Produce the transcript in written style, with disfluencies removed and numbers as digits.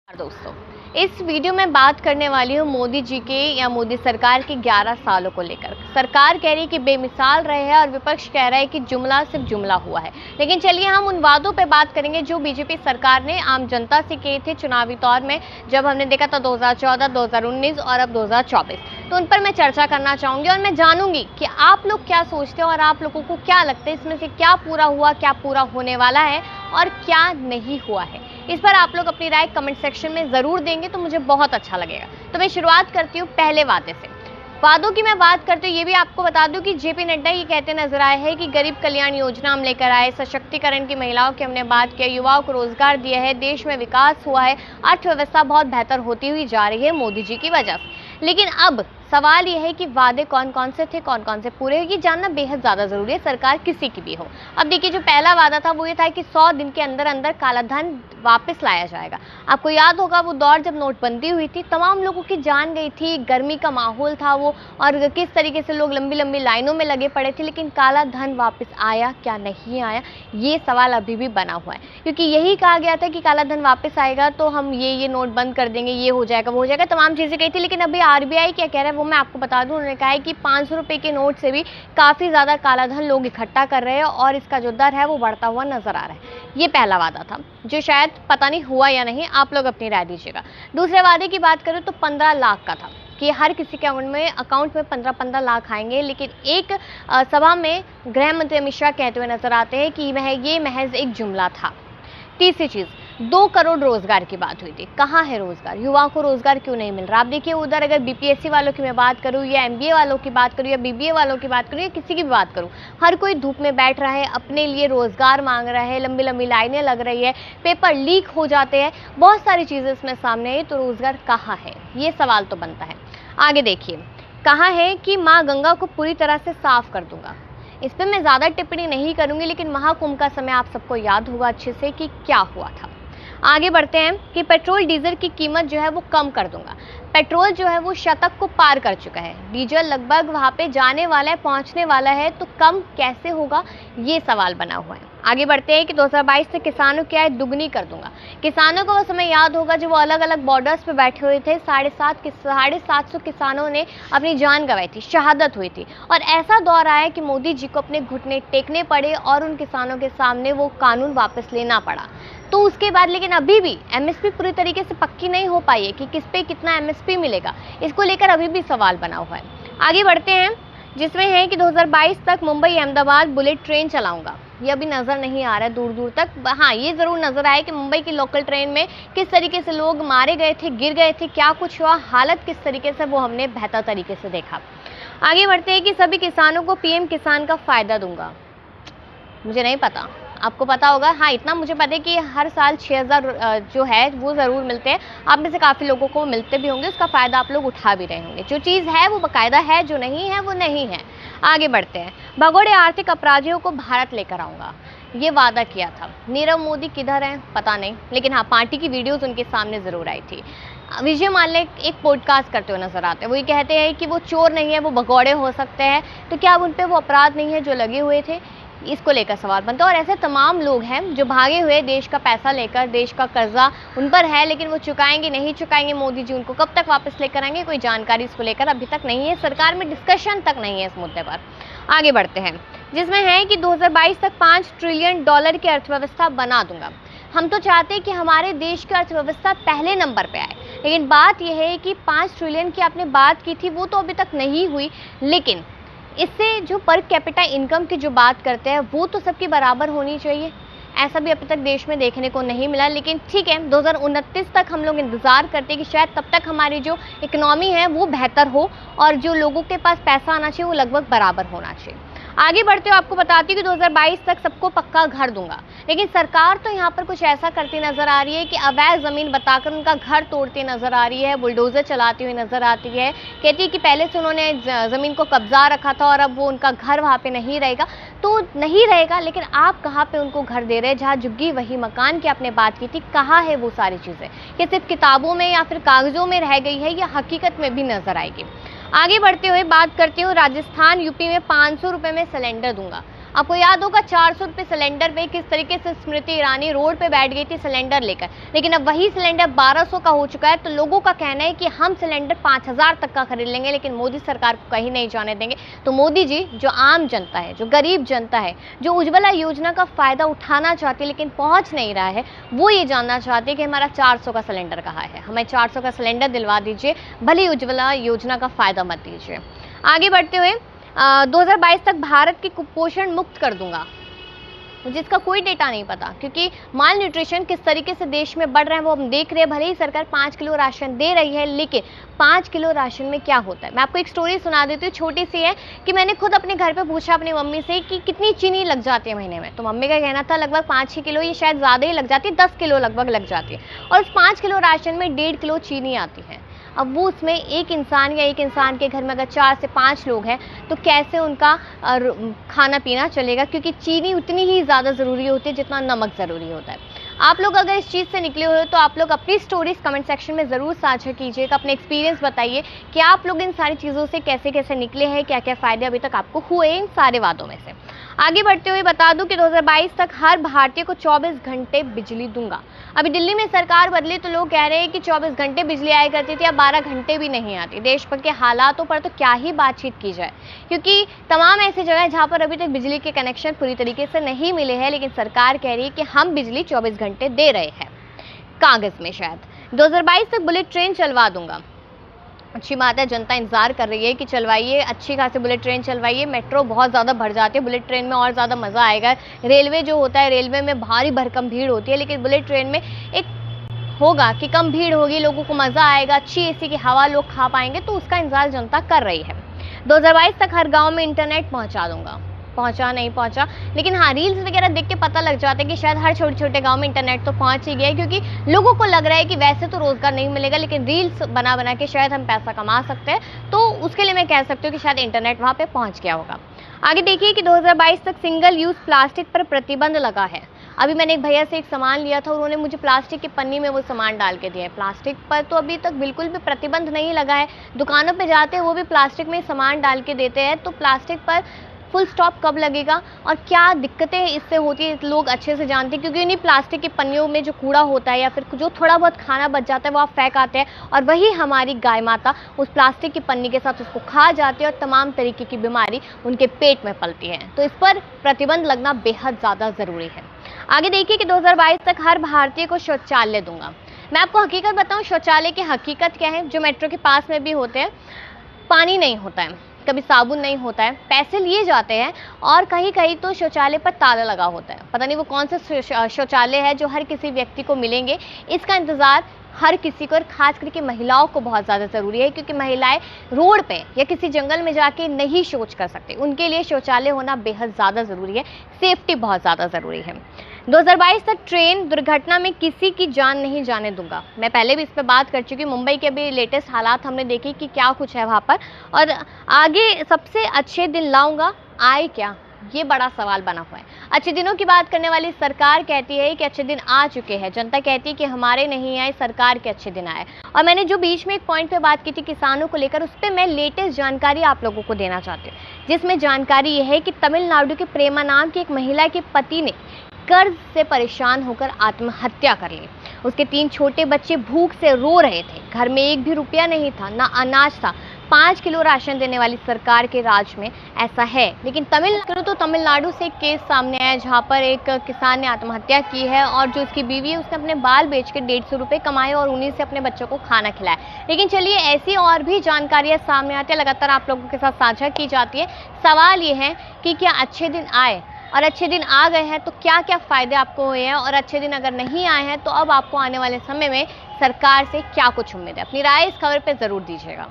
दोस्तों, इस वीडियो में बात करने वाली हूँ मोदी जी के या मोदी सरकार के 11 सालों को लेकर। सरकार कह रही है कि बेमिसाल रहे हैं और विपक्ष कह रहा है कि जुमला सिर्फ जुमला हुआ है। लेकिन चलिए हम उन वादों पे बात करेंगे जो बीजेपी सरकार ने आम जनता से किए थे चुनावी तौर में, जब हमने देखा था 2014, 2019 और अब 2024। तो उन पर मैं चर्चा करना चाहूँगी और मैं जानूंगी कि आप लोग क्या सोचते हैं और आप लोगों को क्या लगता है इसमें से क्या पूरा हुआ, क्या पूरा होने वाला है और क्या नहीं हुआ है। इस पर आप लोग अपनी राय कमेंट सेक्शन में ज़रूर देंगे तो मुझे बहुत अच्छा लगेगा। तो मैं शुरुआत करती हूँ पहले वादे से। वादों की मैं बात करती हूँ, ये भी आपको बता दूं कि जेपी नड्डा ये कहते नजर आए हैं कि गरीब कल्याण योजना हम लेकर आए, सशक्तिकरण की महिलाओं की हमने बात की, युवाओं को रोजगार दिया है, देश में विकास हुआ है, अर्थव्यवस्था बहुत बेहतर होती हुई जा रही है मोदी जी की वजह से। लेकिन अब सवाल यह है कि वादे कौन कौन से थे, कौन कौन से पूरे हुए, ये जानना बेहद ज़्यादा ज़रूरी है, सरकार किसी की भी हो। अब देखिए, जो पहला वादा था वो ये था कि 100 दिन के अंदर अंदर काला धन वापस लाया जाएगा। आपको याद होगा वो दौर जब नोटबंदी हुई थी, तमाम लोगों की जान गई थी, गर्मी का माहौल था वो, और किस तरीके से लोग लंबी लंबी लाइनों में लगे पड़े थे। लेकिन काला धन वापस आया क्या, नहीं आया, ये सवाल अभी भी बना हुआ है। क्योंकि यही कहा गया था कि काला धन वापस आएगा तो हम ये नोट बंद कर देंगे, ये हो जाएगा, वो हो जाएगा, तमाम चीज़ें कही थी। लेकिन अभी आरबीआई क्या कह रहा है वो मैं आपको बता दूं। उन्होंने कहा है कि 500 रुपये के नोट से भी काफ़ी ज़्यादा काला धन लोग इकट्ठा कर रहे हैं और इसका जो दर है वो बढ़ता हुआ नजर आ रहा है। ये पहला वादा था जो शायद पता नहीं हुआ या नहीं, आप लोग अपनी राय दीजिएगा। दूसरे वादे की बात करूँ तो 15 लाख का था कि हर किसी के अकाउंट में 15-15 लाख आएंगे। लेकिन एक सभा में गृह मंत्री अमित शाह कहते हुए नजर आते हैं कि ये महज एक जुमला था। तीसरी चीज़, 2 करोड़ रोजगार की बात हुई थी। कहाँ है रोजगार? युवाओं को रोजगार क्यों नहीं मिल रहा? आप देखिए उधर, अगर बीपीएससी वालों की मैं बात करूँ या एमबीए वालों की बात करूँ या बीबीए वालों की बात करूँ या किसी की भी बात करूँ, हर कोई धूप में बैठ रहा है, अपने लिए रोजगार मांग रहा है, लंबी लंबी लाइनें लग रही है, पेपर लीक हो जाते हैं, बहुत सारी चीज़ें इसमें सामने है। तो रोजगार कहाँ है, ये सवाल तो बनता है। आगे देखिए, कहा है कि माँ गंगा को पूरी तरह से साफ कर दूंगा। इस पर मैं ज़्यादा टिप्पणी नहीं करूंगी, लेकिन महाकुंभ का समय आप सबको याद होगा अच्छे से कि क्या हुआ था। आगे बढ़ते हैं कि पेट्रोल डीजल की कीमत जो है वो कम कर दूंगा। पेट्रोल जो है वो शतक को पार कर चुका है, डीजल लगभग वहाँ पे जाने वाला है, पहुँचने वाला है, तो कम कैसे होगा, ये सवाल बना हुआ है। आगे बढ़ते हैं कि 2022 से किसानों की आय दुगनी कर दूंगा। किसानों को वो समय याद होगा जब वो अलग अलग बॉर्डर्स पे बैठे हुए थे, 750 किसानों ने अपनी जान गंवाई थी, शहादत हुई थी, और ऐसा दौर आया कि मोदी जी को अपने घुटने टेकने पड़े और उन किसानों के सामने वो कानून वापस लेना पड़ा। तो उसके बाद लेकिन अभी भी एमएसपी पूरी तरीके से पक्की नहीं हो पाई है कि किस पे कितना एमएसपी मिलेगा, इसको लेकर अभी भी सवाल बना हुआ है। आगे बढ़ते हैं जिसमें है कि 2022 तक मुंबई अहमदाबाद बुलेट ट्रेन चलाऊंगा। ये अभी नज़र नहीं आ रहा है दूर दूर तक। हाँ, ये ज़रूर नज़र आया कि मुंबई की लोकल ट्रेन में किस तरीके से लोग मारे गए थे, गिर गए थे, क्या कुछ हुआ, हालत किस तरीके से, वो हमने बेहतर तरीके से देखा। आगे बढ़ते हैं कि सभी किसानों को पीएम किसान का फ़ायदा दूंगा। मुझे नहीं पता, आपको पता होगा। हाँ, इतना मुझे पता है कि हर साल 6000 जो है वो ज़रूर मिलते हैं। आप में से काफ़ी लोगों को मिलते भी होंगे, उसका फ़ायदा आप लोग उठा भी रहे होंगे। जो चीज़ है वो बाकायदा है, जो नहीं है वो नहीं है। आगे बढ़ते हैं, भगोड़े आर्थिक अपराधियों को भारत लेकर आऊँगा। ये वादा किया था। नीरव मोदी किधर हैं पता नहीं, लेकिन हाँ, पार्टी की वीडियोज़ उनके सामने ज़रूर आई थी। विजय माल्या एक पॉडकास्ट करते हुए नजर आते हैं। वो ये कहते हैं कि वो चोर नहीं है, वो भगौड़े हो सकते हैं, तो क्या अब उन पर वो अपराध नहीं है जो लगे हुए थे, इसको लेकर सवाल बनता है। और ऐसे तमाम लोग हैं जो भागे हुए देश का पैसा लेकर, देश का कर्जा उन पर है, लेकिन वो चुकाएंगे नहीं चुकाएंगे, मोदी जी उनको कब तक वापस लेकर आएंगे, कोई जानकारी इसको लेकर अभी तक नहीं है। सरकार में डिस्कशन तक नहीं है इस मुद्दे पर। आगे बढ़ते हैं जिसमें है कि 2022 तक $5 ट्रिलियन की अर्थव्यवस्था बना दूंगा। हम तो चाहते हैं कि हमारे देश की अर्थव्यवस्था पहले नंबर पे आए, लेकिन बात यह है कि 5 ट्रिलियन की आपने बात की थी वो तो अभी तक नहीं हुई। लेकिन इससे जो पर कैपिटा इनकम की जो बात करते हैं वो तो सबकी बराबर होनी चाहिए, ऐसा भी अभी तक देश में देखने को नहीं मिला। लेकिन ठीक है, 2029 तक हम लोग इंतज़ार करते हैं कि शायद तब तक हमारी जो इकोनॉमी है वो बेहतर हो और जो लोगों के पास पैसा आना चाहिए वो लगभग बराबर होना चाहिए। आगे बढ़ते हो, आपको बताती हूँ कि 2022 तक सबको पक्का घर दूंगा। लेकिन सरकार तो यहाँ पर कुछ ऐसा करती नजर आ रही है कि अवैध ज़मीन बताकर उनका घर तोड़ती नजर आ रही है, बुलडोजर चलाती हुई नजर आती है। कहती है कि पहले से उन्होंने ज़मीन को कब्जा रखा था और अब वो उनका घर वहाँ पे नहीं रहेगा, तो नहीं रहेगा। लेकिन आप कहाँ पे उनको घर दे रहे हैं? जहाँ झुग्गी वही मकान की आपने बात की थी, कहाँ है वो सारी चीज़ें? कि सिर्फ किताबों में या फिर कागज़ों में रह गई है या हकीकत में भी नजर आएगी? आगे बढ़ते हुए बात करती हूँ, राजस्थान यूपी में 500 रुपये में सिलेंडर दूंगा। आपको याद होगा 400 रुपये सिलेंडर पे किस तरीके से स्मृति ईरानी रोड पे बैठ गई थी सिलेंडर लेकर, लेकिन अब वही सिलेंडर 1200 का हो चुका है। तो लोगों का कहना है कि हम सिलेंडर 5000 तक का खरीद लेंगे, लेकिन मोदी सरकार को कहीं नहीं जाने देंगे। तो मोदी जी जो आम जनता है, जो गरीब जनता है, जो उज्ज्वला योजना का फायदा उठाना चाहती है लेकिन पहुंच नहीं रहा है, वो ये जानना चाहते हैं कि हमारा 400 का सिलेंडर कहाँ है, हमें 400 का सिलेंडर दिलवा दीजिए, भले ही उज्ज्वला योजना का फायदा मत दीजिए। आगे बढ़ते हुए 2022 तक भारत की कुपोषण मुक्त कर दूंगा, जिसका कोई डेटा नहीं पता, क्योंकि माल न्यूट्रिशन किस तरीके से देश में बढ़ रहा है वो हम देख रहे हैं। भले ही सरकार 5 किलो राशन दे रही है, लेकिन 5 किलो राशन में क्या होता है। मैं आपको एक स्टोरी सुना देती हूँ, छोटी सी है, कि मैंने खुद अपने घर पे पूछा अपनी मम्मी से कि कितनी चीनी लग जाती है महीने में। तो मम्मी का कहना था लगभग 5-6 किलो, ये शायद ज़्यादा ही लग जाती है, 10 किलो लगभग लग जाती है। और उस 5 किलो राशन में 1.5 किलो चीनी आती है। अब वो उसमें एक इंसान या एक इंसान के घर में अगर 4 से 5 लोग हैं तो कैसे उनका खाना पीना चलेगा, क्योंकि चीनी उतनी ही ज़्यादा ज़रूरी होती है जितना नमक ज़रूरी होता है। आप लोग अगर इस चीज़ से निकले हुए हो तो आप लोग अपनी स्टोरीज कमेंट सेक्शन में ज़रूर साझा कीजिएगा, अपने एक्सपीरियंस बताइए कि आप लोग इन सारी चीज़ों से कैसे कैसे निकले हैं, क्या क्या फ़ायदे अभी तक आपको हुए इन सारे वादों में से। आगे बढ़ते हुए बता दूं कि 2022 तक हर भारतीय को 24 घंटे बिजली दूंगा। अभी दिल्ली में सरकार बदली तो लोग कह रहे हैं कि 24 घंटे बिजली आया करती थी, अब 12 घंटे भी नहीं आती। देश भर के हालातों पर तो क्या ही बातचीत की जाए, क्योंकि तमाम ऐसी जगह है जहां पर अभी तक बिजली के कनेक्शन पूरी तरीके से नहीं मिले हैं, लेकिन सरकार कह रही है कि हम बिजली 24 घंटे दे रहे हैं कागज में। शायद 2022 तक बुलेट ट्रेन चलवा दूंगा। अच्छी बात है, जनता इंतजार कर रही है कि चलवाइए, अच्छी खासी बुलेट ट्रेन चलवाइए। मेट्रो बहुत ज़्यादा भर जाती है, बुलेट ट्रेन में और ज़्यादा मज़ा आएगा। रेलवे जो होता है, रेलवे में भारी भरकम भीड़ होती है, लेकिन बुलेट ट्रेन में एक होगा कि कम भीड़ होगी, लोगों को मज़ा आएगा, अच्छी एसी की हवा लोग खा पाएंगे, तो उसका इंतजार जनता कर रही है। 2022 तक हर गाँव में इंटरनेट पहुँचा दूंगा। पहुंचा नहीं पहुंचा, लेकिन हाँ, रील्स वगैरह देख के पता लग जाता है कि शायद हर छोटे छोटे गांव में इंटरनेट तो पहुंच ही गया है, क्योंकि लोगों को लग रहा है कि वैसे तो रोजगार नहीं मिलेगा, लेकिन रील्स बना बना के शायद हम पैसा कमा सकते हैं, तो उसके लिए मैं कह सकती हूँ कि शायद इंटरनेट वहाँ पे पहुँच गया होगा। आगे देखिए कि 2022 तक सिंगल यूज़ प्लास्टिक पर प्रतिबंध लगा है। अभी मैंने एक भैया से एक सामान लिया था, उन्होंने मुझे प्लास्टिक की पन्नी में वो सामान डाल के दिया है। प्लास्टिक पर तो अभी तक बिल्कुल भी प्रतिबंध नहीं लगा है। दुकानों पे जाते हैं वो भी प्लास्टिक में सामान डाल के देते हैं, तो प्लास्टिक पर फुल स्टॉप कब लगेगा और क्या दिक्कतें इससे होती है लोग अच्छे से जानते हैं, क्योंकि इन्हीं प्लास्टिक की पन्नियों में जो कूड़ा होता है या फिर जो थोड़ा बहुत खाना बच जाता है वो आप फेंक आते हैं, और वही हमारी गाय माता उस प्लास्टिक की पन्नी के साथ उसको खा जाती है और तमाम तरीके की बीमारी उनके पेट में पलती है। तो इस पर प्रतिबंध लगना बेहद ज़्यादा ज़रूरी है। आगे देखिए कि 2022 तक हर भारतीय को शौचालय दूंगा। मैं आपको हकीकत बताऊं, शौचालय की हकीकत क्या है, जो मेट्रो के पास में भी होते हैं, पानी नहीं होता है, कभी साबुन नहीं होता है, पैसे लिए जाते हैं, और कहीं कहीं तो शौचालय पर ताला लगा होता है। पता नहीं वो कौन से शौचालय है जो हर किसी व्यक्ति को मिलेंगे। इसका इंतज़ार हर किसी को, और खास करके महिलाओं को बहुत ज़्यादा ज़रूरी है, क्योंकि महिलाएं रोड पे या किसी जंगल में जाके नहीं शौच कर सकती, उनके लिए शौचालय होना बेहद ज़्यादा ज़रूरी है, सेफ्टी बहुत ज़्यादा ज़रूरी है। 2022 तक ट्रेन दुर्घटना में किसी की जान नहीं जाने दूंगा। मैं पहले भी इस पर बात कर चुकी हूँ, मुंबई के अभी लेटेस्ट हालात हमने देखे कि क्या कुछ है वहाँ पर, और आगे सबसे अच्छे दिन लाऊंगा, आए क्या, ये बड़ा सवाल बना हुआ है। अच्छे दिनों की बात करने वाली सरकार कहती है कि अच्छे दिन आ चुके हैं, जनता कहती है कि हमारे नहीं आए, सरकार के अच्छे दिन आए। और मैंने जो बीच में एक पॉइंट पे बात की थी किसानों को लेकर, उस पर मैं लेटेस्ट जानकारी आप लोगों को देना चाहती हूँ, जिसमें जानकारी यह है कि तमिलनाडु के प्रेमा नाम की एक महिला के पति ने कर्ज से परेशान होकर आत्महत्या कर ली। उसके 3 छोटे बच्चे भूख से रो रहे थे, घर में 1 भी रुपया नहीं था, ना अनाज था। 5 किलो राशन देने वाली सरकार के राज में ऐसा है। लेकिन तमिलनाडु से एक केस सामने आया जहां पर एक किसान ने आत्महत्या की है, और जो उसकी बीवी है उसने अपने बाल बेच के 150 रुपये कमाए और उन्हीं से अपने बच्चों को खाना खिलाया। लेकिन चलिए, ऐसी और भी जानकारियां सामने आती है, लगातार आप लोगों के साथ साझा की जाती है। सवाल ये है कि क्या अच्छे दिन आए, और अच्छे दिन आ गए हैं तो क्या क्या फ़ायदे आपको हुए हैं, और अच्छे दिन अगर नहीं आए हैं तो अब आपको आने वाले समय में सरकार से क्या कुछ उम्मीद है। अपनी राय इस खबर पर ज़रूर दीजिएगा।